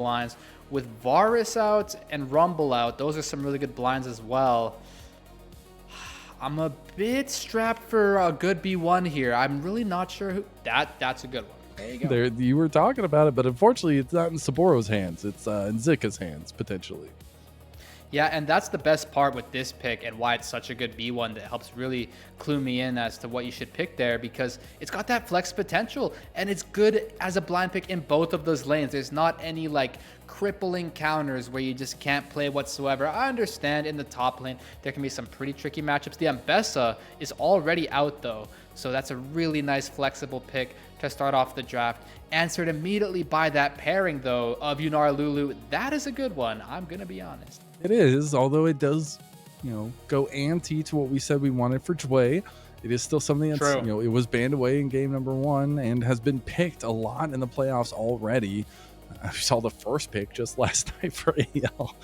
lines. With Varus out and Rumble out, those are some really good blinds as well. I'm a bit strapped for a good B1 here. I'm really not sure who... That's a good one. There you go. There, you were talking about it, but unfortunately it's not in Soboro's hands. It's in Zika's hands, potentially. Yeah, and that's the best part with this pick and why it's such a good B1 that helps really clue me in as to what you should pick there, because it's got that flex potential and it's good as a blind pick in both of those lanes. There's not any like crippling counters where you just can't play whatsoever. I understand in the top lane there can be some pretty tricky matchups. The Ambessa is already out though, so that's a really nice flexible pick to start off the draft. Answered immediately by that pairing though of Yunara Lulu. That is a good one, I'm gonna be honest. It is, although it does, go anti to what we said we wanted for Jwei. It is still something that's, it was banned away in game number 1 and has been picked a lot in the playoffs already. We saw the first pick just last night for AL,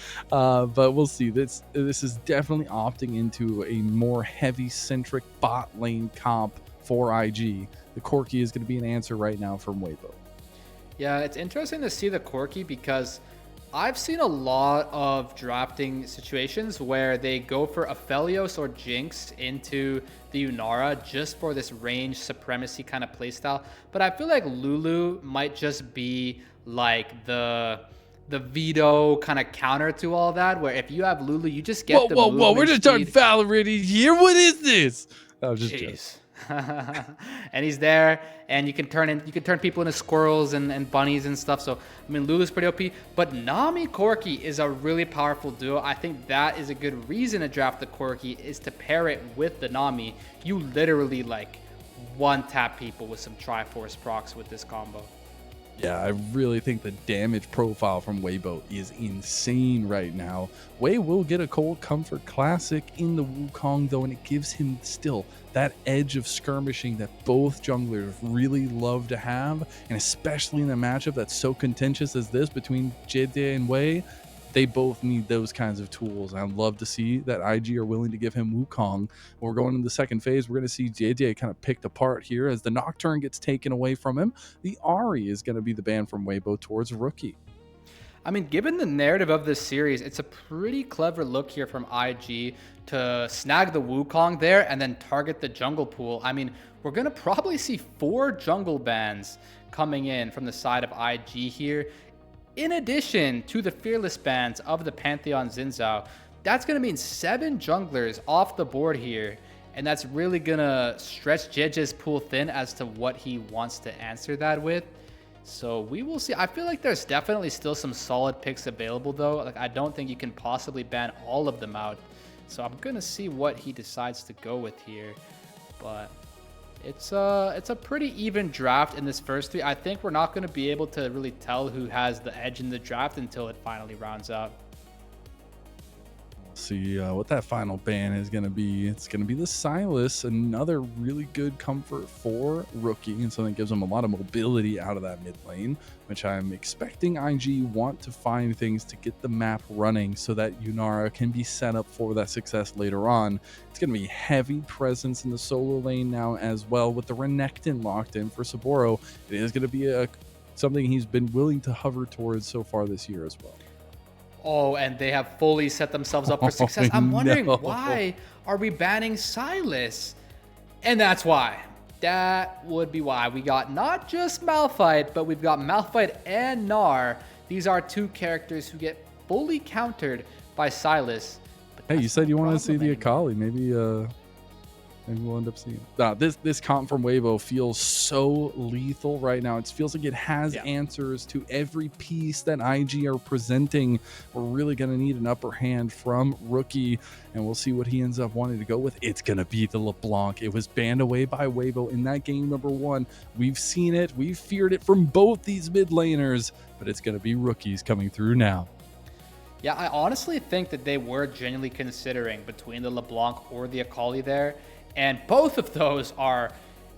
but we'll see. This is definitely opting into a more heavy-centric bot lane comp for IG. The Corki is going to be an answer right now from Weibo. Yeah, it's interesting to see the Corki because I've seen a lot of drafting situations where they go for Aphelios or Jinx into the Yunara just for this range supremacy kind of playstyle. But I feel like Lulu might just be like the veto kind of counter to all that, where if you have Lulu, you just get whoa, we're just talking Valorant here. What is this? I was just joking. And he's there, and you can turn people into squirrels and bunnies and stuff. So I mean, Lulu's pretty OP, but Nami Corki is a really powerful duo. I think that is a good reason to draft the Corki, is to pair it with the Nami. You literally like one tap people with some Triforce procs with this combo. Yeah, I really think the damage profile from Weibo is insane right now. Wei will get a Cold Comfort Classic in the Wukong though, and it gives him still that edge of skirmishing that both junglers really love to have, and especially in a matchup that's so contentious as this between Jiejie and Wei. They both need those kinds of tools. I'd love to see that IG are willing to give him Wukong. We're going into the second phase. We're going to see Jiejie kind of picked apart here as the Nocturne gets taken away from him. The Ahri is going to be the ban from Weibo towards Rookie. I mean, given the narrative of this series, it's a pretty clever look here from IG to snag the Wukong there and then target the jungle pool. I mean, we're going to probably see 4 jungle bans coming in from the side of IG here, in addition to the fearless bans of the Pantheon Xin Zhao. That's going to mean 7 junglers off the board here, and that's really going to stretch Jiejie's pool thin as to what he wants to answer that with. So we will see. I feel like there's definitely still some solid picks available though. Like, I don't think you can possibly ban all of them out. So I'm going to see what he decides to go with here. But it's a pretty even draft in this first 3. I think we're not going to be able to really tell who has the edge in the draft until it finally rounds out. See what that final ban is going to be. It's going to be the Silas, another really good comfort for Rookie, and something that gives him a lot of mobility out of that mid lane, which I'm expecting IG want to find things to get the map running so that Yunara can be set up for that success later on. It's going to be heavy presence in the solo lane now as well, with the Renekton locked in for Soboro. It is going to be something he's been willing to hover towards so far this year as well. Oh, and they have fully set themselves up for success. I'm wondering, why are we banning Silas? And that's why. That would be why. We got not just Malphite, but we've got Malphite and Gnar. These are 2 characters who get fully countered by Silas. Hey, you said you wanted to see the Akali. Maybe we'll end up seeing this comp from Weibo feels so lethal right now. It feels like it has answers to every piece that IG are presenting. We're really going to need an upper hand from Rookie, and we'll see what he ends up wanting to go with. It's going to be the LeBlanc. It was banned away by Weibo in that game number 1. We've seen it. We've feared it from both these mid laners, but it's going to be Rookies coming through now. Yeah, I honestly think that they were genuinely considering between the LeBlanc or the Akali there. And both of those are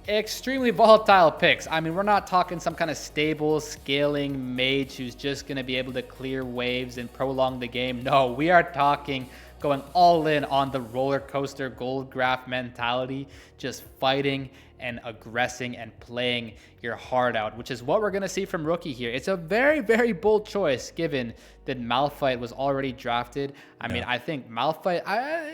extremely volatile picks. I mean, we're not talking some kind of stable scaling mage who's just going to be able to clear waves and prolong the game. No, we are talking going all in on the roller coaster gold graph mentality, just fighting and aggressing and playing your heart out, which is what we're going to see from Rookie here. It's a very, very bold choice given that Malphite was already drafted. I mean, I think Malphite,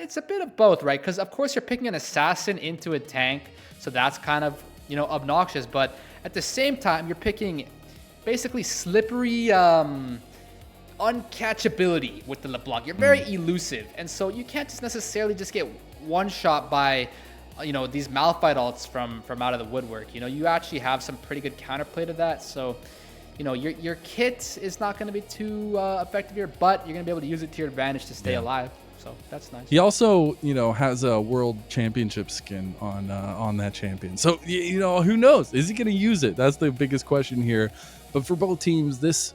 it's a bit of both, right? Because of course you're picking an assassin into a tank, so that's kind of, you know, obnoxious. But at the same time, you're picking basically slippery uncatchability with the LeBlanc. You're very elusive, and so you can't just necessarily just get one shot by, you know, these Malphite ults from out of the woodwork. You know, you actually have some pretty good counterplay to that. So, you know, your kit is not going to be too effective here, but you're going to be able to use it to your advantage to stay alive. So that's nice. He also, you know, has a world championship skin on that champion. So, you know, who knows? Is he going to use it? That's the biggest question here. But for both teams, this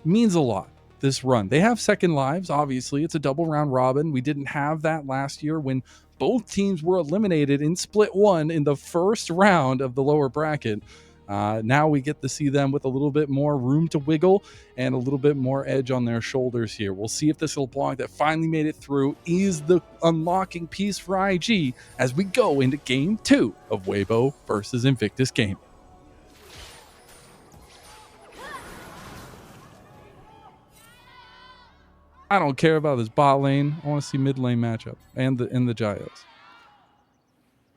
means a lot. This run, they have second lives. Obviously, it's a double round robin. We didn't have that last year when both teams were eliminated in split one in the first round of the lower bracket. Now we get to see them with a little bit more room to wiggle and a little bit more edge on their shoulders here. We'll see if this LeBlanc that finally made it through is the unlocking piece for IG as we go into game 2 of Weibo versus Invictus Gaming. I don't care about this bot lane. I want to see mid lane matchup and the Jiejie.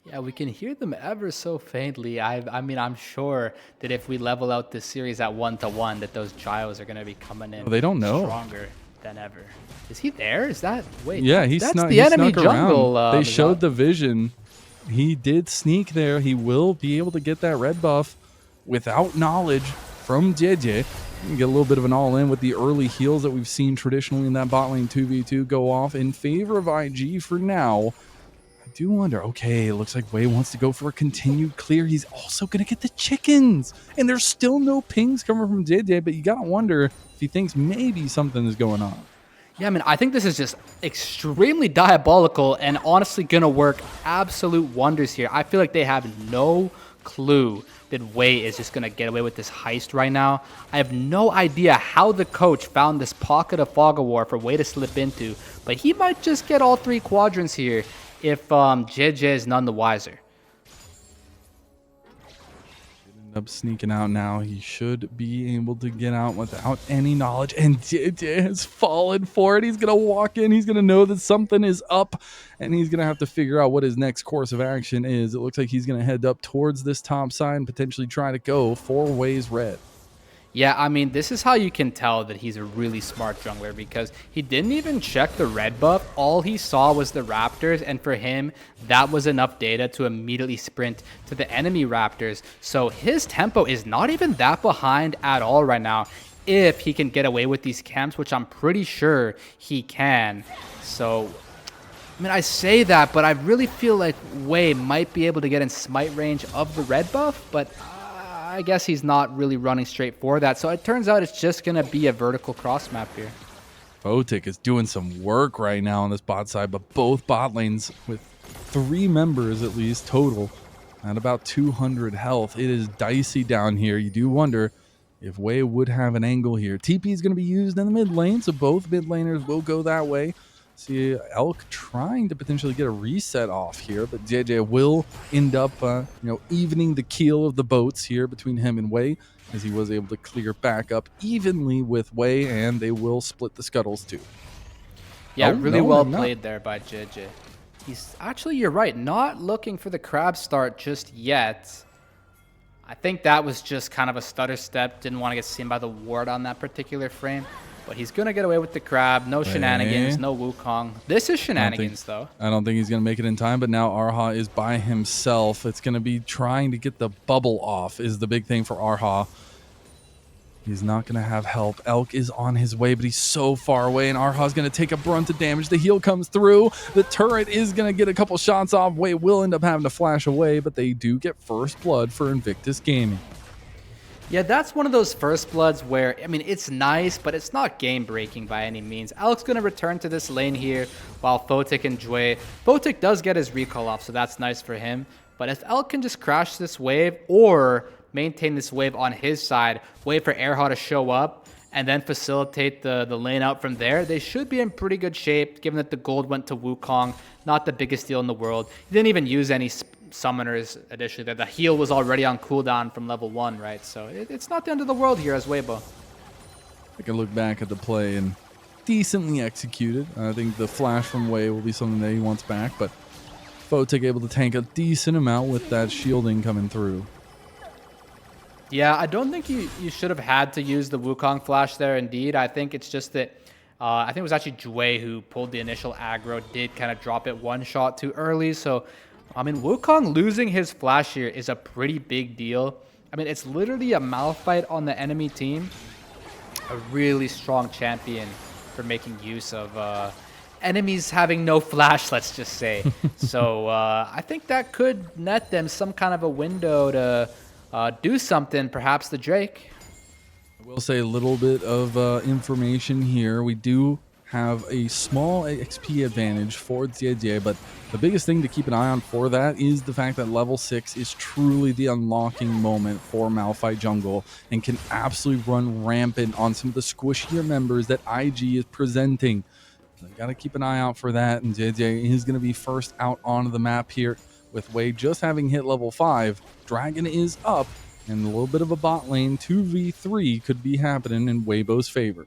Yeah, we can hear them ever so faintly. I mean, I'm sure that if we level out this series at 1-to-1, that those Jiejie are going to be coming in. Well, they don't know. Stronger than ever. Is he there? Is that? Wait. Yeah, that's the enemy jungle. They showed the vision. He did sneak there. He will be able to get that red buff without knowledge from Jiejie. You can get a little bit of an all-in with the early heals that we've seen traditionally in that bot lane 2v2 go off in favor of IG for now. I do wonder, okay, it looks like Wei wants to go for a continued clear. He's also going to get the chickens. And there's still no pings coming from Jiejie, but you got to wonder if he thinks maybe something is going on. Yeah, I mean, I think this is just extremely diabolical and honestly going to work absolute wonders here. I feel like they have no clue that Wei is just going to get away with this heist right now. I have no idea how the coach found this pocket of fog of war for Wei to slip into, but he might just get all 3 quadrants here if Jiejie is none the wiser. End up sneaking out now. He should be able to get out without any knowledge, and Jiejie has fallen for it. He's going to walk in. He's going to know that something is up, and he's going to have to figure out what his next course of action is. It looks like he's going to head up towards this top side and potentially try to go for Wei's red. Yeah, I mean, this is how you can tell that he's a really smart jungler, because he didn't even check the red buff. All he saw was the Raptors, and for him, that was enough data to immediately sprint to the enemy Raptors. So his tempo is not even that behind at all right now if he can get away with these camps, which I'm pretty sure he can. So, I mean, I say that, but I really feel like Wei might be able to get in smite range of the red buff, but I guess he's not really running straight for that. So it turns out it's just going to be a vertical cross map here. Photic is doing some work right now on this bot side, but both bot lanes with 3 members at least total at about 200 health. It is dicey down here. You do wonder if Wei would have an angle here. TP is going to be used in the mid lane, so both mid laners will go that way. See Elk trying to potentially get a reset off here, but Jiejie will end up evening the keel of the boats here between him and Wei, as he was able to clear back up evenly with Wei, and they will split the scuttles too. Yeah, really well played there by Jiejie. He's actually, you're right, not looking for the crab start just yet. I think that was just kind of a stutter step. Didn't want to get seen by the ward on that particular frame. But he's going to get away with the crab. No shenanigans, no Wukong. This is shenanigans, though. I don't think he's going to make it in time, but now Erha is by himself. It's going to be trying to get the bubble off is the big thing for Erha. He's not going to have help. Elk is on his way, but he's so far away, and Erha's going to take a brunt of damage. The heal comes through. The turret is going to get a couple shots off. Wei will end up having to flash away, but they do get first blood for Invictus Gaming. Yeah, that's one of those first bloods where, I mean, it's nice, but it's not game-breaking by any means. Alex going to return to this lane here while Photic and Jwei. Photic does get his recall off, so that's nice for him. But if L can just crash this wave or maintain this wave on his side, wait for Erha to show up, and then facilitate the lane out from there, they should be in pretty good shape, given that the gold went to Wukong. Not the biggest deal in the world. He didn't even use any summoners additionally. The heal was already on cooldown from level 1, right? So it's not the end of the world here as Weibo. I can look back at the play and decently executed. I think the flash from Wei will be something that he wants back, but Photic able to tank a decent amount with that shielding coming through. Yeah, I don't think you should have had to use the Wukong flash there, indeed. I think it's just that, I think it was actually Jwei who pulled the initial aggro, did kind of drop it one shot too early. So, I mean, Wukong losing his flash here is a pretty big deal. I mean, it's literally a Malphite on the enemy team. A really strong champion for making use of enemies having no flash, let's just say. So, I think that could net them some kind of a window to do something, perhaps the Drake. I will say a little bit of information here. We do have a small XP advantage for Jiejie, but the biggest thing to keep an eye on for that is the fact that level 6 is truly the unlocking moment for Malphite jungle and can absolutely run rampant on some of the squishier members that IG is presenting. So got to keep an eye out for that, and Jiejie is going to be first out onto the map here. With Wei just having hit level 5, Dragon is up, and a little bit of a bot lane 2v3 could be happening in Weibo's favor.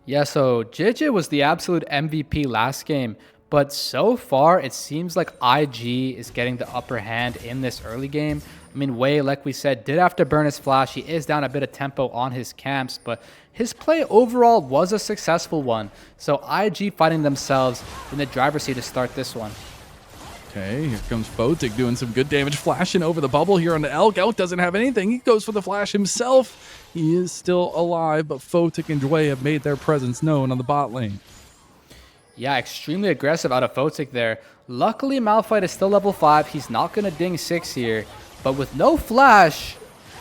Yeah, so Jiejie was the absolute MVP last game, but so far it seems like IG is getting the upper hand in this early game. I mean, Wei, like we said, did have to burn his flash. He is down a bit of tempo on his camps, but his play overall was a successful one. So IG finding themselves in the driver's seat to start this one. Okay, here comes Photic doing some good damage, flashing over the bubble here on the Elk. Elk doesn't have anything. He goes for the flash himself. He is still alive, but Photic and Jwei have made their presence known on the bot lane. Yeah, extremely aggressive out of Photic there. Luckily, Malphite is still level 5. He's not going to ding 6 here, but with no flash...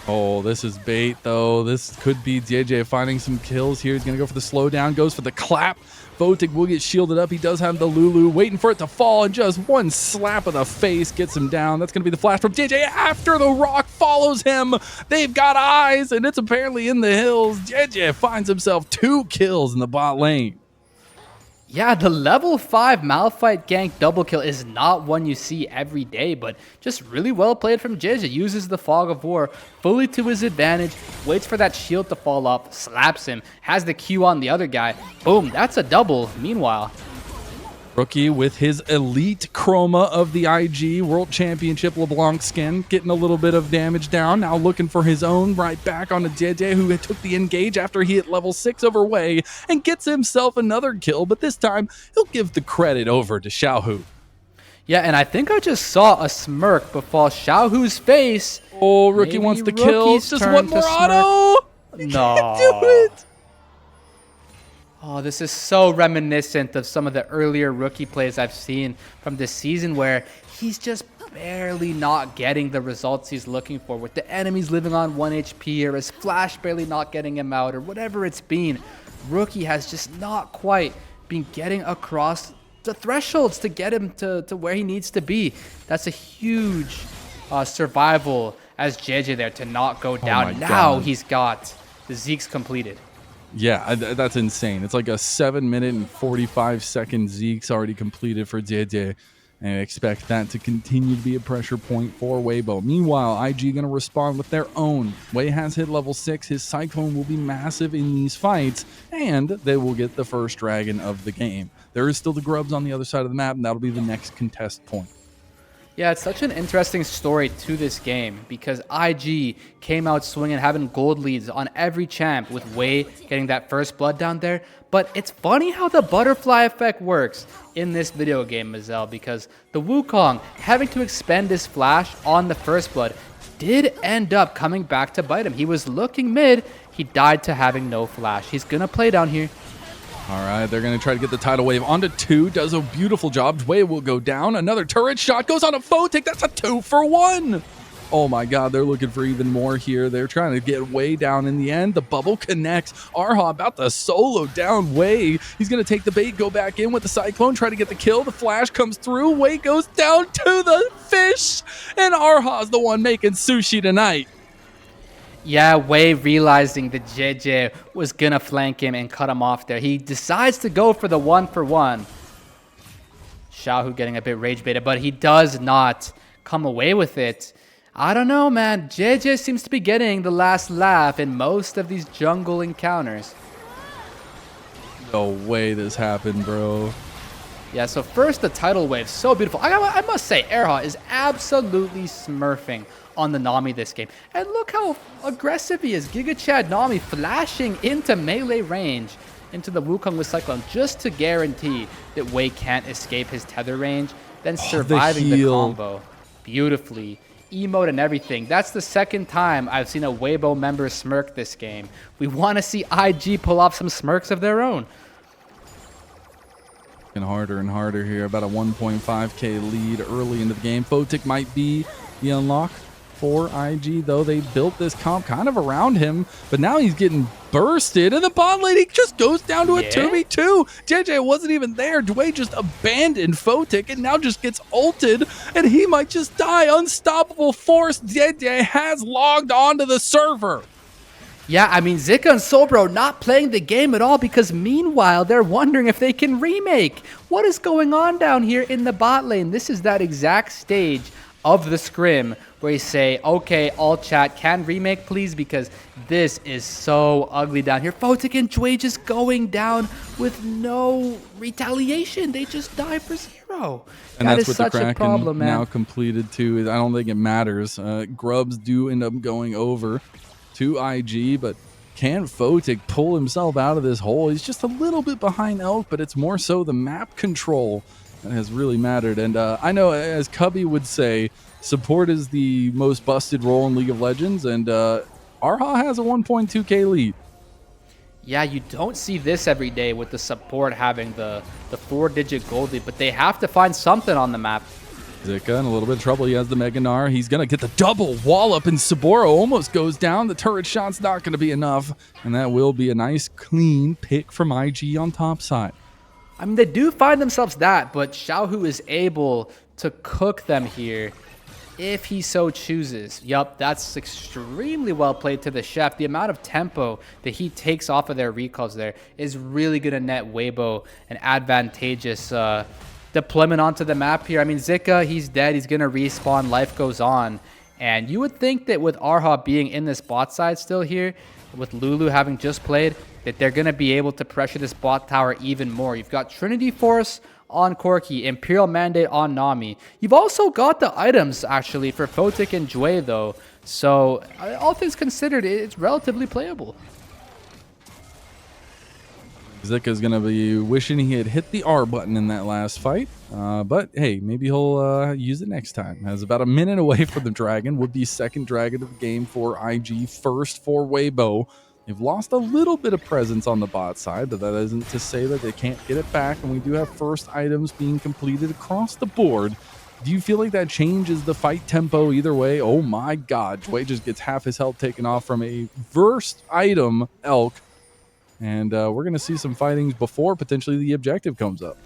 Oh, this is bait, though. This could be Jiejie finding some kills here. He's going to go for the slowdown, goes for the clap. Photic will get shielded up. He does have the Lulu, waiting for it to fall, and just one slap of the face gets him down. That's going to be the flash from Jiejie after the rock follows him. They've got eyes, and it's apparently in the hills. Jiejie finds himself 2 kills in the bot lane. Yeah, the level 5 Malphite gank double kill is not one you see every day, but just really well played from Jiejie. Uses the Fog of War fully to his advantage, waits for that shield to fall up, slaps him, has the Q on the other guy. Boom, that's a double. Meanwhile, Rookie with his elite chroma of the IG World Championship LeBlanc skin, getting a little bit of damage down. Now looking for his own, right back on the Jiejie, who took the engage after he hit level 6 over Wei and gets himself another kill, but this time he'll give the credit over to Xiaohu. yeah, and I think I just saw a smirk befall Xiaohu's face. Oh, Rookie wants the kill. Just one more auto. He can't do it. Oh, this is so reminiscent of some of the earlier Rookie plays I've seen from this season where he's just barely not getting the results he's looking for, with the enemies living on 1 HP or his flash barely not getting him out or whatever it's been. Rookie has just not quite been getting across the thresholds to get him to where he needs to be. That's a huge survival as Jiejie there to not go down. Now he's got the Zeke's completed. Yeah, that's insane. It's like a 7-minute and 45-second Zeke's already completed for Jiejie. And I expect that to continue to be a pressure point for Weibo. Meanwhile, IG going to respond with their own. Wei has hit level 6. His Cyclone will be massive in these fights. And they will get the first dragon of the game. There is still the Grubs on the other side of the map, and that'll be the next contest point. Yeah, it's such an interesting story to this game because IG came out swinging, having gold leads on every champ with Wei getting that first blood down there. But it's funny how the butterfly effect works in this video game, MAzel, because the Wukong having to expend his flash on the first blood did end up coming back to bite him. He was looking mid. He died to having no flash. He's going to play down here. All right, they're going to try to get the tidal wave onto 2. Does a beautiful job. Jwei will go down. Another turret shot goes on a Photic. That's a 2-for-1. Oh my god, they're looking for even more here. They're trying to get way down in the end. The bubble connects. Erha about to solo down Jwei. He's going to take the bait, go back in with the Cyclone, try to get the kill. The flash comes through. Jwei goes down to the fish. And Erha's the one making sushi tonight. Yeah, Jwei realizing that Jiejie was going to flank him and cut him off there. He decides to go for the 1-for-1. Xiaohu getting a bit rage baited, but he does not come away with it. I don't know, man. Jiejie seems to be getting the last laugh in most of these jungle encounters. No way this happened, bro. Yeah, so first the tidal wave, so beautiful. I must say, Erha is absolutely smurfing on the Nami this game. And look how aggressive he is. Giga Chad Nami flashing into melee range into the Wukong with Cyclone just to guarantee that Jwei can't escape his tether range, then surviving the combo beautifully. Emote and everything. That's the second time I've seen a Weibo member smirk this game. We want to see IG pull off some smirks of their own. And harder here. About a 1.5k lead early into the game. Photic might be the unlock for IG, though. They built this comp kind of around him, but now he's getting bursted, and the bot lady just goes down to a 2v2. Jiejie wasn't even there. Jwei just abandoned Photic and now just gets ulted, and he might just die. Unstoppable force. Jiejie has logged onto the server. Yeah, I mean, Zika and Soboro not playing the game at all because meanwhile, they're wondering if they can remake. What is going on down here in the bot lane? This is that exact stage of the scrim where you say, okay, all chat, can remake please, because this is so ugly down here. Photic and Jwei just going down with no retaliation. They just die for 0. And that that's is what such the a problem, Kraken man. now completed too. I don't think it matters. Grubs do end up going over to IG, but can Photic pull himself out of this hole? He's just a little bit behind Elk, but it's more so the map control that has really mattered. And I know, as Cubby would say, support is the most busted role in League of Legends, and Erha has a 1.2k lead. Yeah, you don't see this every day with the support having the 4-digit gold lead, but they have to find something on the map. Zika in a little bit of trouble. He has the Mega Gnar. He's going to get the double wallop, and Soboro almost goes down. The turret shot's not going to be enough, and that will be a nice, clean pick from IG on top side. I mean, they do find themselves that, but Xiaohu is able to cook them here if he so chooses. Yup, that's extremely well played to the chef. The amount of tempo that he takes off of their recalls there is really going to net Weibo an advantageous deployment onto the map here. I mean, Zika, he's dead. He's going to respawn. Life goes on. And you would think that with Erha being in this bot side still here, with Lulu having just played, that they're going to be able to pressure this bot tower even more. You've got Trinity Force on Corki, Imperial Mandate on Nami. You've also got the items, actually, for Photic and Jwei, though. So, all things considered, it's relatively playable. Zika's going to be wishing he had hit the R button in that last fight. But, hey, maybe he'll use it next time. Has about a minute away for the Dragon. Would be second Dragon of the game for IG. First for Weibo. They've lost a little bit of presence on the bot side, but that isn't to say that they can't get it back. And we do have first items being completed across the board. Do you feel like that changes the fight tempo either way? Oh my god. Jwei just gets half his health taken off from a first item Elk. And we're going to see some fightings before potentially the objective comes up.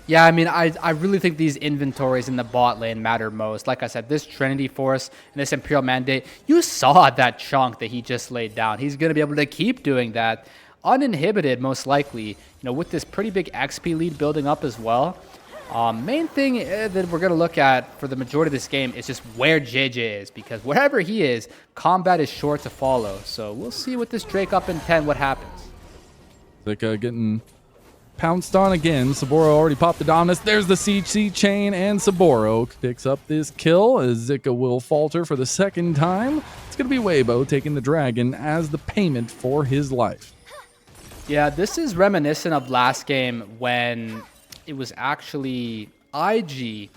Yeah, I mean, I really think these inventories in the bot lane matter most. Like I said, this Trinity Force and this Imperial Mandate, you saw that chunk that he just laid down. He's going to be able to keep doing that uninhibited, most likely, you know, with this pretty big XP lead building up as well. Main thing that we're going to look at for the majority of this game is just where Jiejie is, because wherever he is, combat is sure to follow. So we'll see with this Drake up in 10 what happens. Like getting pounced on again. Soboro already popped the dominance. There's the CC chain, and Soboro picks up this kill as Zika will falter for the second time. It's going to be Weibo taking the Dragon as the payment for his life. Yeah, this is reminiscent of last game when it was actually IG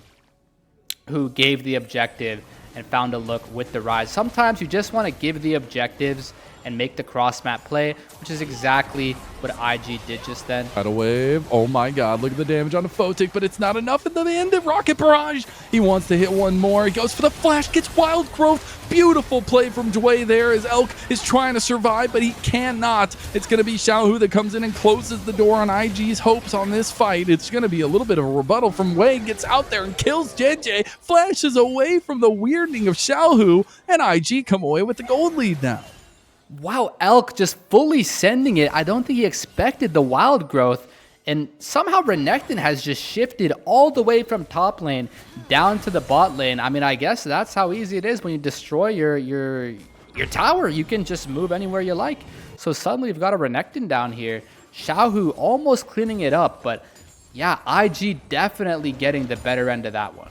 who gave the objective and found a look with the Rise. Sometimes you just want to give the objectives and make the cross map play, which is exactly what IG did just then. Tidal wave. Oh my god, look at the damage on the Photic, but it's not enough at the end of Rocket Barrage. He wants to hit one more. He goes for the flash, gets Wild Growth. Beautiful play from Jwei there as Elk is trying to survive, but he cannot. It's going to be Xiaohu that comes in and closes the door on IG's hopes on this fight. It's going to be a little bit of a rebuttal from Wei. Gets out there and kills Jiejie. Flashes away from the weirding of Xiaohu, and IG come away with the gold lead now. Wow, Elk just fully sending it. I don't think he expected the Wild Growth. And somehow Renekton has just shifted all the way from top lane down to the bot lane. I mean, I guess that's how easy it is when you destroy your tower. You can just move anywhere you like. So suddenly you've got a Renekton down here. Xiaohu almost cleaning it up, but yeah, IG definitely getting the better end of that one.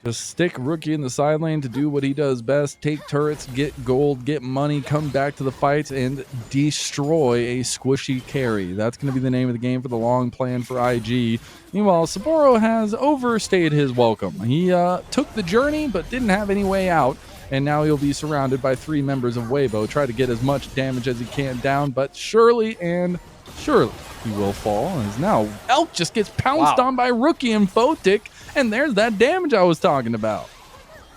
Just stick Rookie in the side lane to do what he does best. Take turrets, get gold, get money, come back to the fight, and destroy a squishy carry. That's going to be the name of the game for the long plan for IG. Meanwhile, Soboro has overstayed his welcome. He took the journey, but didn't have any way out. And now he'll be surrounded by 3 members of Weibo. Try to get as much damage as he can down, but surely and surely he will fall. As now Elk just gets pounced on by Rookie and Photic. And there's that damage I was talking about.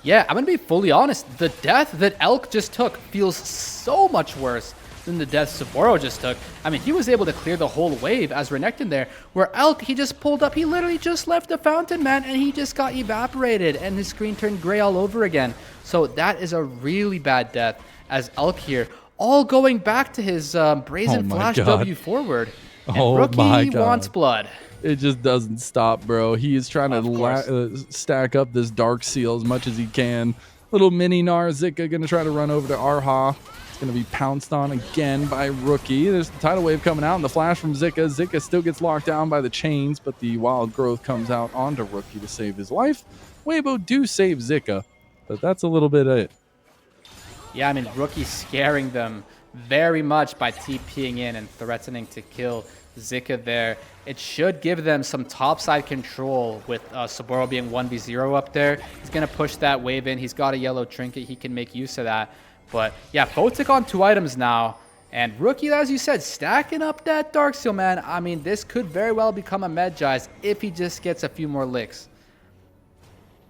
Yeah, I'm going to be fully honest. The death that Elk just took feels so much worse than the death Soboro just took. I mean, he was able to clear the whole wave as Renekton there, where Elk, he just pulled up. He literally just left the fountain, man, and he just got evaporated, and his screen turned gray all over again. So that is a really bad death as Elk here, all going back to his brazen flash W forward. And Rookie wants blood. It just doesn't stop, bro. He is trying to stack up this Dark Seal as much as he can. Little mini Zika going to try to run over to Erha. It's going to be pounced on again by Rookie. There's the tidal wave coming out and the flash from Zika. Zika still gets locked down by the chains, but the Wild Growth comes out onto Rookie to save his life. Weibo do save Zika, but that's a little bit it. Yeah, I mean, Rookie scaring them very much by TPing in and threatening to kill Zika there. It should give them some topside control with Soboro being 1v0 up there. He's going to push that wave in. He's got a yellow trinket. He can make use of that. But yeah, Photic on 2 items now. And Rookie, as you said, stacking up that Dark Seal, man. I mean, this could very well become a MAzel if he just gets a few more licks.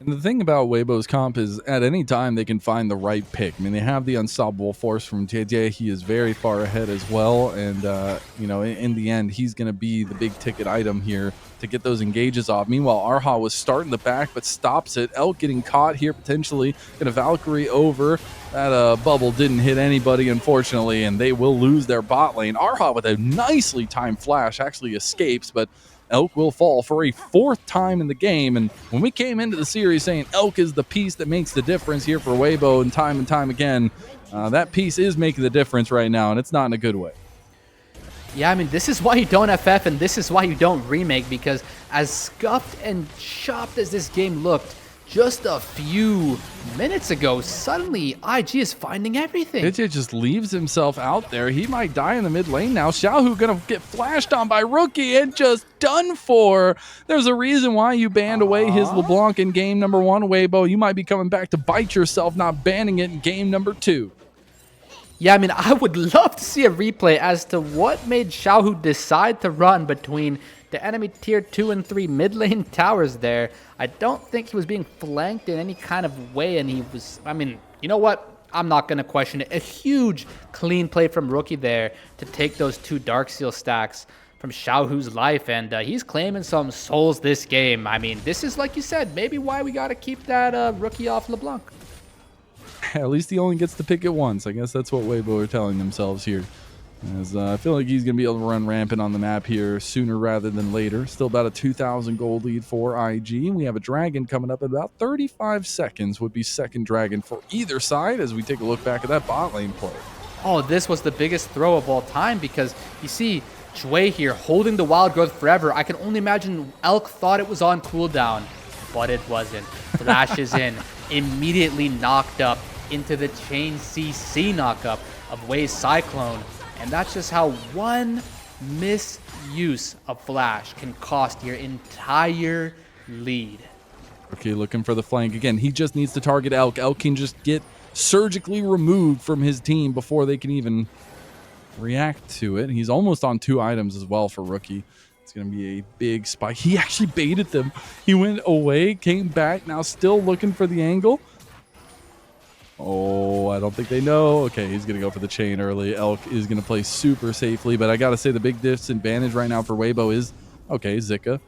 And the thing about Weibo's comp is at any time they can find the right pick. I mean, they have the unstoppable force from Jiejie. He is very far ahead as well. And, you know, in the end, he's going to be the big ticket item here to get those engages off. Meanwhile, Erha was starting the back, but stops it. Elk getting caught here potentially. Going to Valkyrie over. That bubble didn't hit anybody, unfortunately, and they will lose their bot lane. Erha with a nicely timed flash actually escapes, but Elk will fall for a 4th time in the game. And when we came into the series saying Elk is the piece that makes the difference here for Weibo and time again, that piece is making the difference right now, and it's not in a good way. Yeah, I mean, this is why you don't FF and this is why you don't remake, because as scuffed and chopped as this game looked just a few minutes ago, suddenly IG is finding everything. Jiejie just leaves himself out there. He might die in the mid lane now. Xiaohu gonna get flashed on by Rookie and just done for. There's a reason why you banned away his LeBlanc in game number 1, Weibo. You might be coming back to bite yourself not banning it in game number 2. Yeah, I mean, I would love to see a replay as to what made Xiaohu decide to run between the enemy tier 2 and 3 mid lane towers there. I don't think he was being flanked in any kind of way, and he was, I mean, you know what? I'm not going to question it. A huge clean play from Rookie there to take those 2 Dark Seal stacks from Xiaohu's life, and he's claiming some souls this game. I mean, this is, like you said, maybe why we got to keep that Rookie off LeBlanc. At least he only gets to pick it once. I guess that's what Weibo are telling themselves here. As I feel like he's going to be able to run rampant on the map here sooner rather than later. Still about a 2,000 gold lead for IG. We have a dragon coming up in about 35 seconds. Would be second dragon for either side as we take a look back at that bot lane play. Oh, this was the biggest throw of all time because you see Jwei here holding the Wild Growth forever. I can only imagine Elk thought it was on cooldown, but it wasn't. Flashes in, immediately knocked up into the chain CC knockup of Wei's Cyclone. And that's just how one misuse of flash can cost your entire lead. Okay, looking for the flank again. He just needs to target Elk. Elk can just get surgically removed from his team before they can even react to it. He's almost on 2 items as well for Rookie. It's going to be a big spike. He actually baited them. He went away, came back, now still looking for the angle. Oh, I don't think they know. Okay, he's going to go for the chain early. Elk is going to play super safely, but I got to say the big disadvantage right now for Weibo is, okay, Zika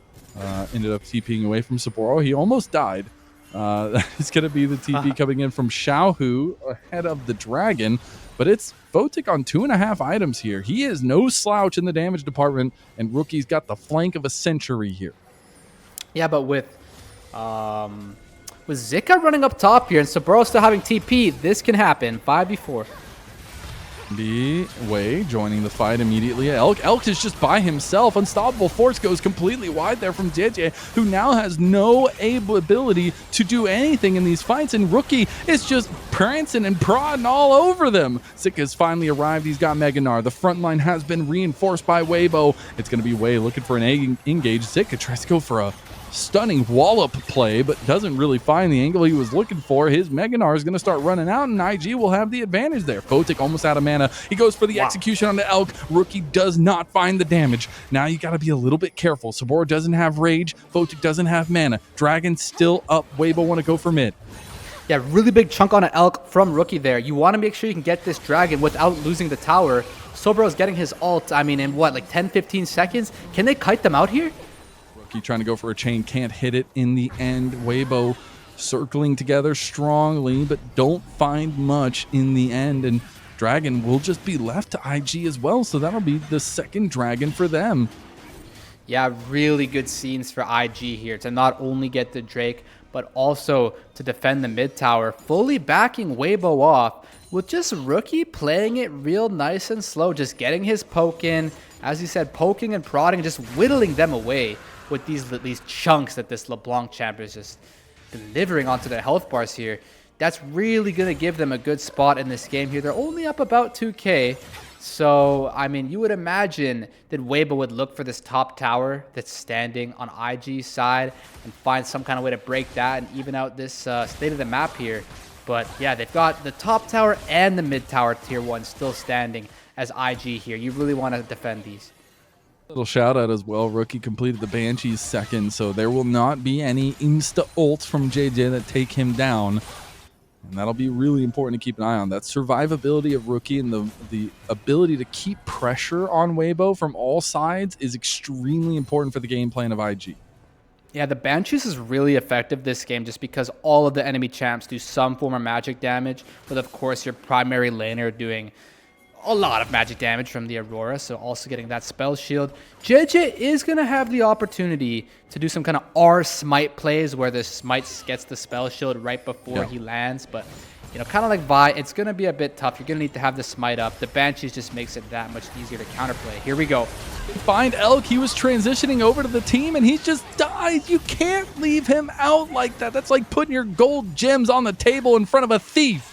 ended up TPing away from Soboro. He almost died. It's going to be the TP coming in from Xiaohu ahead of the Dragon, but it's Photic on 2.5 items here. He is no slouch in the damage department, and Rookie's got the flank of a century here. Yeah, but with Zika running up top here and Soboro still having TP, this can happen. 5v4. Jwei joining the fight immediately. Elk is just by himself. Unstoppable Force goes completely wide there from Jiejie, who now has no ability to do anything in these fights, and Rookie is just prancing and prodding all over them. Zika's finally arrived. He's got Meganar. The front line has been reinforced by Weibo. It's going to be Jwei looking for an engage. Zika tries to go for a stunning wallop play, but doesn't really find the angle he was looking for. His Meganar is going to start running out, and IG will have the advantage there. Photic almost out of mana. He goes for the execution on the Elk. Rookie does not find the damage. Now you got to be a little bit careful. Soboro doesn't have rage. Photic doesn't have mana. Dragon still up. Weibo want to go for mid. Yeah, really big chunk on an Elk from Rookie there. You want to make sure you can get this Dragon without losing the tower. Soboro's getting his ult, I mean, in what, like 10-15 seconds? Can they kite them out here? Trying to go for a chain, can't hit it in the end. Weibo circling together strongly, but don't find much in the end, and Dragon will just be left to IG as well, so that'll be the second Dragon for them. Yeah, really good scenes for IG here to not only get the Drake, but also to defend the mid tower, fully backing Weibo off, with just Rookie playing it real nice and slow, just getting his poke in, as he said, poking and prodding, just whittling them away with these chunks that this LeBlanc champ is just delivering onto the health bars here. That's really going to give them a good spot in this game here. They're only up about 2k. So, I mean, you would imagine that Weibo would look for this top tower that's standing on IG's side and find some kind of way to break that and even out this state of the map here. But yeah, they've got the top tower and the mid tower tier 1 still standing as IG here. You really want to defend these. Little shout out as well. Rookie completed the Banshee's second, so there will not be any insta ults from Jiejie that take him down, and that'll be really important to keep an eye on. That survivability of Rookie and the ability to keep pressure on Weibo from all sides is extremely important for the game plan of IG. Yeah, the Banshees is really effective this game just because all of the enemy champs do some form of magic damage, but of course your primary laner doing a lot of magic damage from the Aurora, so also getting that spell shield. Jiejie is going to have the opportunity to do some kind of R smite plays where the smite gets the spell shield right before he lands, but you know, kind of like Vi, it's going to be a bit tough. You're going to need to have the smite up. The Banshees just makes it that much easier to counterplay. Here we go. Find Elk. He was transitioning over to the team and he just died. You can't leave him out like that. That's like putting your gold gems on the table in front of a thief.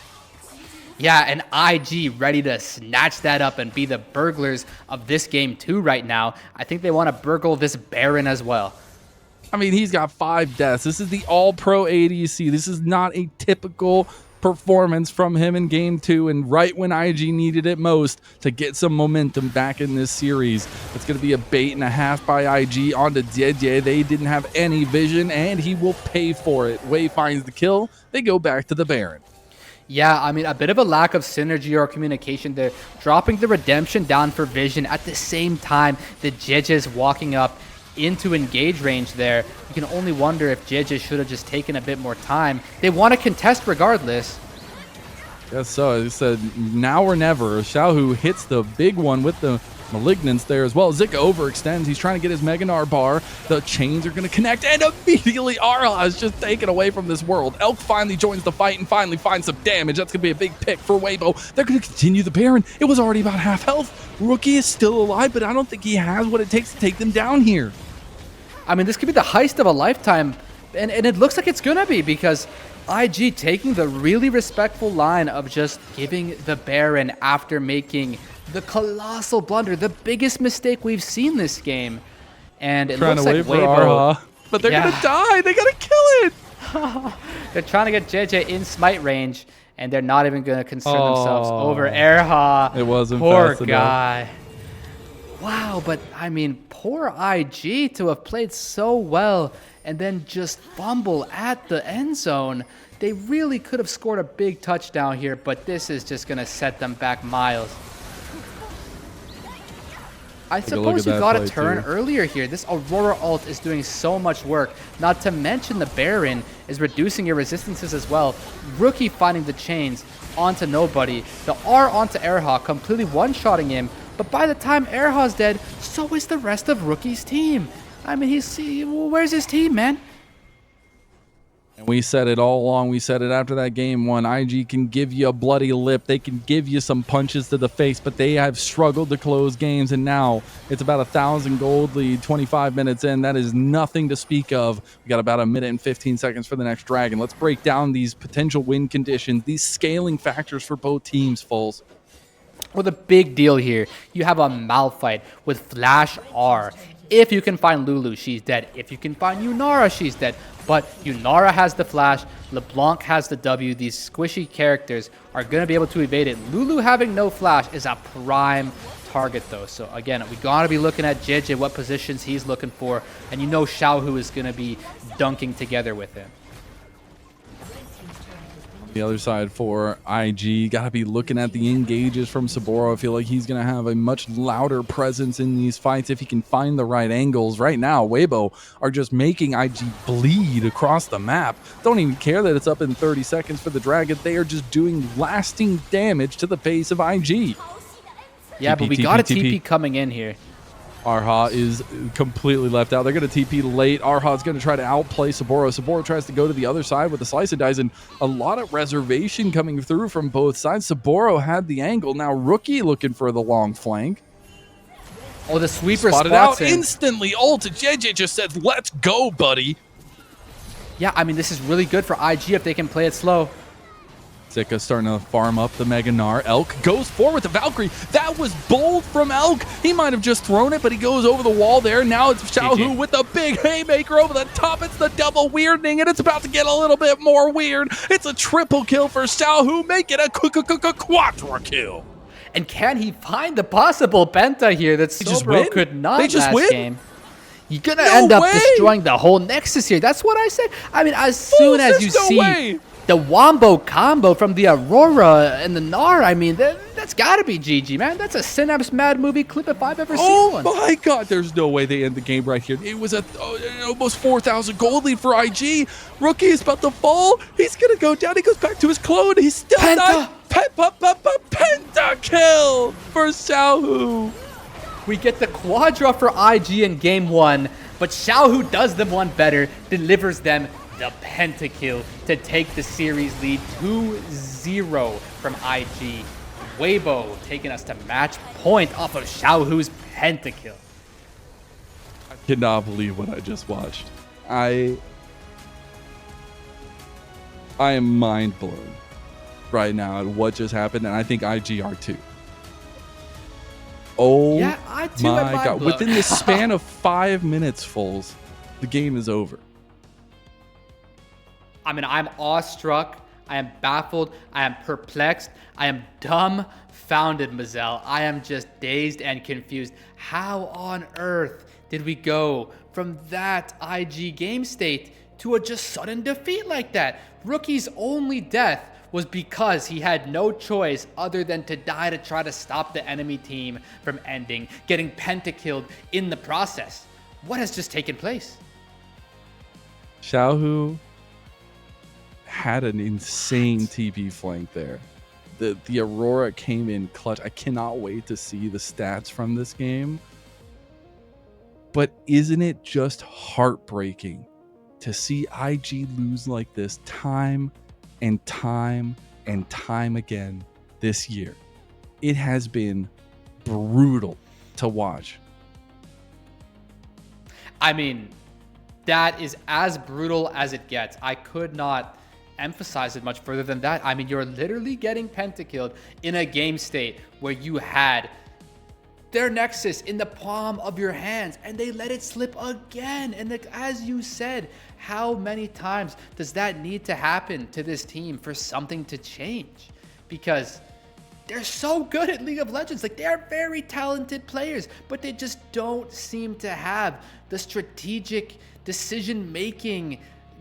Yeah, and IG ready to snatch that up and be the burglars of this game too right now. I think they want to burgle this Baron as well. I mean, he's got 5 deaths. This is the all-pro ADC. This is not a typical performance from him in game 2, and right when IG needed it most to get some momentum back in this series. It's going to be a bait and a half by IG onto Jiejie. They didn't have any vision, and he will pay for it. Jwei finds the kill. They go back to the Baron. Yeah, I mean, a bit of a lack of synergy or communication there. Dropping the redemption down for vision at the same time that Jiejie is walking up into engage range there. You can only wonder if Jiejie should have just taken a bit more time. They want to contest regardless. Yes, so as I said, now or never. Xiaohu hits the big one with the Malignance there as well. Zika overextends. He's trying to get his Meganar bar. The chains are going to connect, and immediately Erha is just taken away from this world. Elk finally joins the fight and finally finds some damage. That's going to be a big pick for Weibo. They're going to continue the Baron. It was already about half health. Rookie is still alive, but I don't think he has what it takes to take them down here. I mean, this could be the heist of a lifetime, and it looks like it's going to be because IG taking the really respectful line of just giving the Baron after making the colossal blunder, the biggest mistake we've seen this game. And it looks like Weibo, but they're gonna die. They gotta kill it. They're trying to get Jiejie in smite range, and they're not even going to concern themselves over Erha. It wasn't poor fast guy. enough. Wow, but I mean, poor IG to have played so well and then just fumble at the end zone. They really could have scored a big touchdown here, but this is just going to set them back miles. I suppose you got to turn earlier here. This Aurora ult is doing so much work. Not to mention the Baron is reducing your resistances as well. Rookie finding the chains onto nobody. The R onto Erha, completely one-shotting him. But by the time Erha's dead, so is the rest of Rookie's team. I mean, where's his team, man? And we said it all along. We said it after that game one. IG can give you a bloody lip. They can give you some punches to the face, but they have struggled to close games. And now it's about 1,000 gold lead, 25 minutes in. That is nothing to speak of. We got about 1 minute and 15 seconds for the next dragon. Let's break down these potential win conditions, these scaling factors for both teams, Foles. Well, the big deal here, you have a Malphite with Flash R. If you can find Lulu, she's dead. If you can find Yunara, she's dead. But Yunara has the Flash, LeBlanc has the W. These squishy characters are going to be able to evade it. Lulu having no Flash is a prime target, though. So, again, we got to be looking at Jiejie, what positions he's looking for. And you know Xiaohu is going to be dunking together with him. The other side for IG, got to be looking at the engages from Soboro. I feel like he's going to have a much louder presence in these fights if he can find the right angles. Right now, Weibo are just making IG bleed across the map. Don't even care that it's up in 30 seconds for the Dragon. They are just doing lasting damage to the face of IG. Yeah, but we got a TP coming in here. Erha is completely left out. They're going to TP late. Erha's going to try to outplay Soboro. Soboro tries to go to the other side with a slice of dice, and a lot of reservation coming through from both sides. Soboro had the angle. Now Rookie looking for the long flank. Oh, the sweeper spotted spots out him. Instantly. Ult. Jiejie just said, let's go, buddy. Yeah, I mean, this is really good for IG if they can play it slow. Zika starting to farm up the Mega Gnar. Elk goes forward with the Valkyrie. That was bold from Elk. He might have just thrown it, but he goes over the wall there. Now it's Xiaohu with the big haymaker over the top. It's the double weirding, and it's about to get a little bit more weird. It's a triple kill for Xiaohu, make it a quadra kill. And can he find the possible penta here that Soboro could not last game? You're going to end up destroying the whole Nexus here. That's what I said. I mean, as soon as you see the Wombo combo from the Aurora and the Gnar, I mean, that's got to be GG, man. That's a Synapse Mad movie clip if I've ever seen one. Oh my God, there's no way they end the game right here. It was almost 4,000 gold lead for IG. Rookie is about to fall. He's going to go down. He goes back to his clone. He's still not. Pentakill for Xiaohu. We get the quadra for IG in game one, but Xiaohu does them one better, delivers them the pentakill to take the series lead 2-0 from IG. Weibo taking us to match point off of Xiaohu's pentakill. I cannot believe what I just watched. I am mind blown right now at what just happened, and I think IG are too. Oh yeah, my God. Within the span of 5 minutes, Foles, the game is over. I mean, I'm awestruck. I am baffled. I am perplexed. I am dumbfounded, MAzel. I am just dazed and confused. How on earth did we go from that IG game state to a just sudden defeat like that? Rookie's only death was because he had no choice other than to die to try to stop the enemy team from ending, getting pentakilled in the process. What has just taken place? Xiaohu had an insane TP flank there. The Aurora came in clutch. I cannot wait to see the stats from this game. But isn't it just heartbreaking to see IG lose like this time and time and time again this year? It has been brutal to watch. I mean, that is as brutal as it gets. I could not emphasize it much further than that. I mean, you're literally getting pentakilled in a game state where you had their Nexus in the palm of your hands, and they let it slip again. And like, as you said, how many times does that need to happen to this team for something to change? Because they're so good at League of Legends. Like, they're very talented players, but they just don't seem to have the strategic decision-making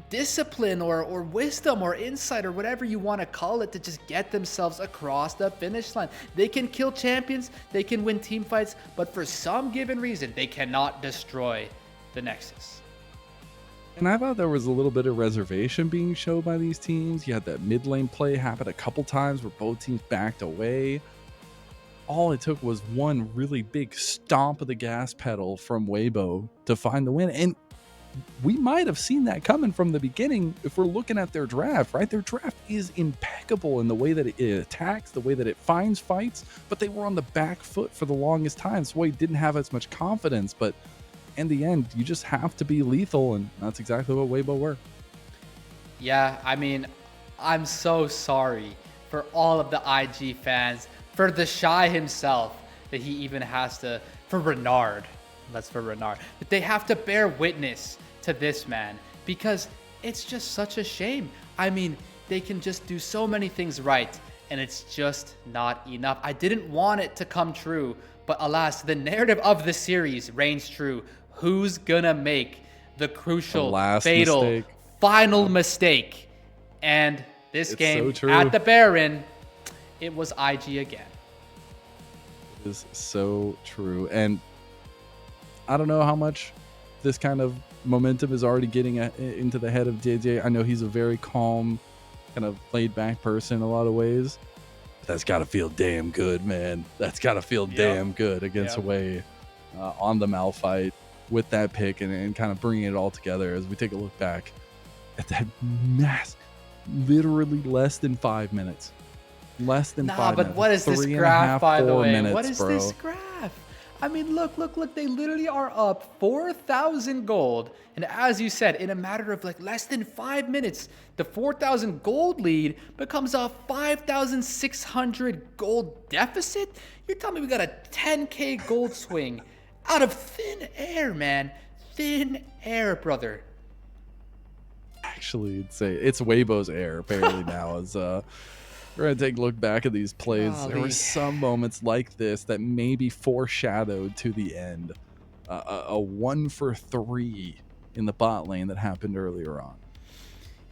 discipline or wisdom or insight or whatever you want to call it to just get themselves across the finish line. They can kill champions, they can win team fights, but for some given reason, they cannot destroy the Nexus. And I thought there was a little bit of reservation being shown by these teams. You had that mid lane play happen a couple times where both teams backed away. All it took was one really big stomp of the gas pedal from Weibo to find the win. And we might have seen that coming from the beginning if we're looking at their draft, right? Their draft is impeccable in the way that it attacks, the way that it finds fights, but they were on the back foot for the longest time. So he didn't have as much confidence, but in the end, you just have to be lethal, and that's exactly what Weibo were. Yeah, I mean, I'm so sorry for all of the IG fans, for the Shy himself, that he even has to, for Renard, that they have to bear witness to this man, because it's just such a shame. I mean, they can just do so many things right, and it's just not enough. I didn't want it to come true, but alas, the narrative of the series reigns true. Who's gonna make the crucial, fatal, mistake. final mistake? And this game so at the Baron, it was IG again. It is so true. And I don't know how much this kind of momentum is already getting into the head of Jiejie. I know he's a very calm, kind of laid back person in a lot of ways. But that's got to feel damn good, man. That's got to feel damn good against Jwei on the MAzel fight with that pick and kind of bringing it all together as we take a look back at that literally less than 5 minutes. Less than 5 minutes. But what is this graph, by the way? What is this graph? I mean, look, they literally are up 4,000 gold. And as you said, in a matter of like less than 5 minutes, the 4,000 gold lead becomes a 5,600 gold deficit? You're telling me we got a 10K gold swing out of thin air, man. Thin air, brother. Actually, it's Weibo's air, apparently, now. As we're going to take a look back at these plays. There were some moments like this that maybe foreshadowed to the end. A 1 for 3 in the bot lane that happened earlier on.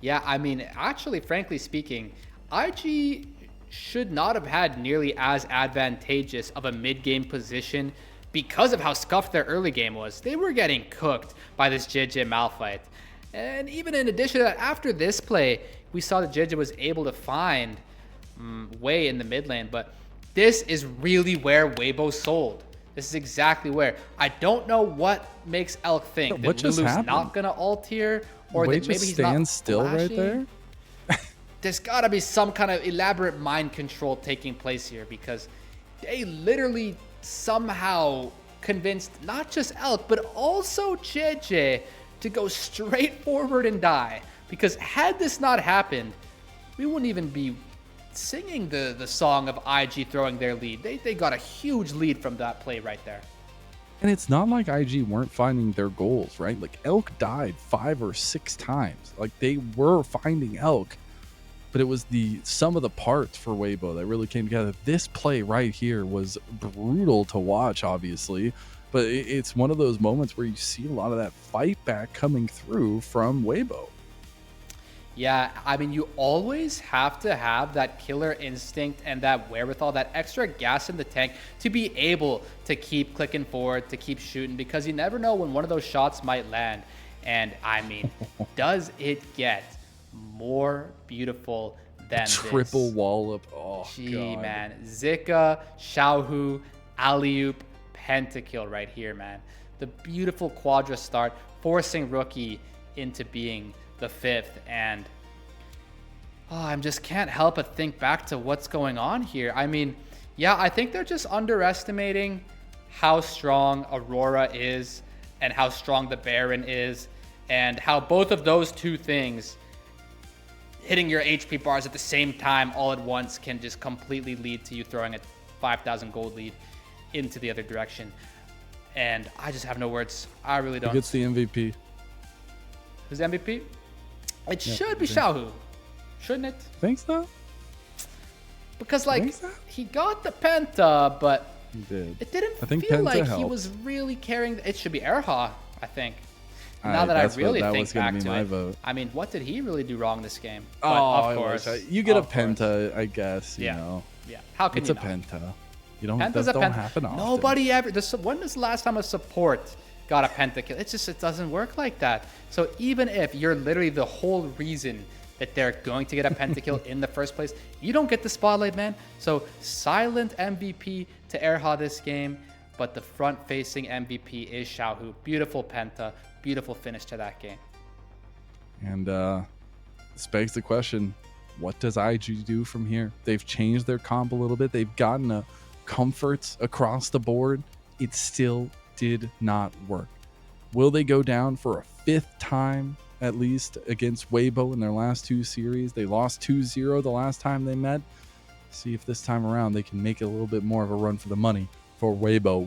Yeah, I mean, actually, frankly speaking, IG should not have had nearly as advantageous of a mid-game position because of how scuffed their early game was. They were getting cooked by this Jiejie MAzel fight. And even in addition to that, after this play, we saw that Jiejie was able to find Jwei in the mid lane, but this is really where Weibo sold. This is exactly where. I don't know what makes Elk think that Lulu's not gonna ult here, or that maybe he's not still right there. There's gotta be some kind of elaborate mind control taking place here, because they literally somehow convinced not just Elk but also Jiejie to go straight forward and die. Because had this not happened, we wouldn't even be singing the song of IG throwing their lead. They got a huge lead from that play right there. And it's not like IG weren't finding their goals, right? Like, Elk died 5 or 6 times. Like, they were finding Elk, but it was the sum of the parts for Weibo that really came together. This play right here was brutal to watch, obviously, but it's one of those moments where you see a lot of that fight back coming through from Weibo. Yeah, I mean, you always have to have that killer instinct and that wherewithal, that extra gas in the tank to be able to keep clicking forward, to keep shooting, because you never know when one of those shots might land. And I mean, does it get more beautiful than this? Triple wallop. Oh, gee, God. Man. Zika, Xiaohu, alley-oop, pentakill right here, man. The beautiful quadra start, forcing Rookie into being the 5th, and I just can't help but think back to what's going on here. I mean, yeah, I think they're just underestimating how strong Aurora is and how strong the Baron is, and how both of those two things, hitting your HP bars at the same time all at once, can just completely lead to you throwing a 5,000 gold lead into the other direction. And I just have no words. I really don't. Who gets the MVP? Who's the MVP? It should be Xiaohu, shouldn't it? Think so? Because like he got the penta, but He did. it didn't I think feel penta like he helped. was really carrying. It should be Erha, I think. Now that I really think back to it, vote. I mean, what did he really do wrong this game? Oh, But of course, you get a penta, I guess. You know, yeah. How can it's you a not? penta. You don't. Penta's That a don't penta. happen often. Nobody ever. When was the last time a support got a pentakill? It doesn't work like that. So even if you're literally the whole reason that they're going to get a pentakill in the first place, you don't get the spotlight, man. So silent MVP to Erha this game, but the front-facing MVP is Xiaohu. Beautiful penta, beautiful finish to that game. And this begs the question, what does IG do from here? They've changed their comp a little bit. They've gotten a comfort across the board. It still did not work. Will they go down for a 5th time at least against Weibo in their last 2 series? They lost 2-0 the last time they met. See if this time around they can make it a little bit more of a run for the money for Weibo.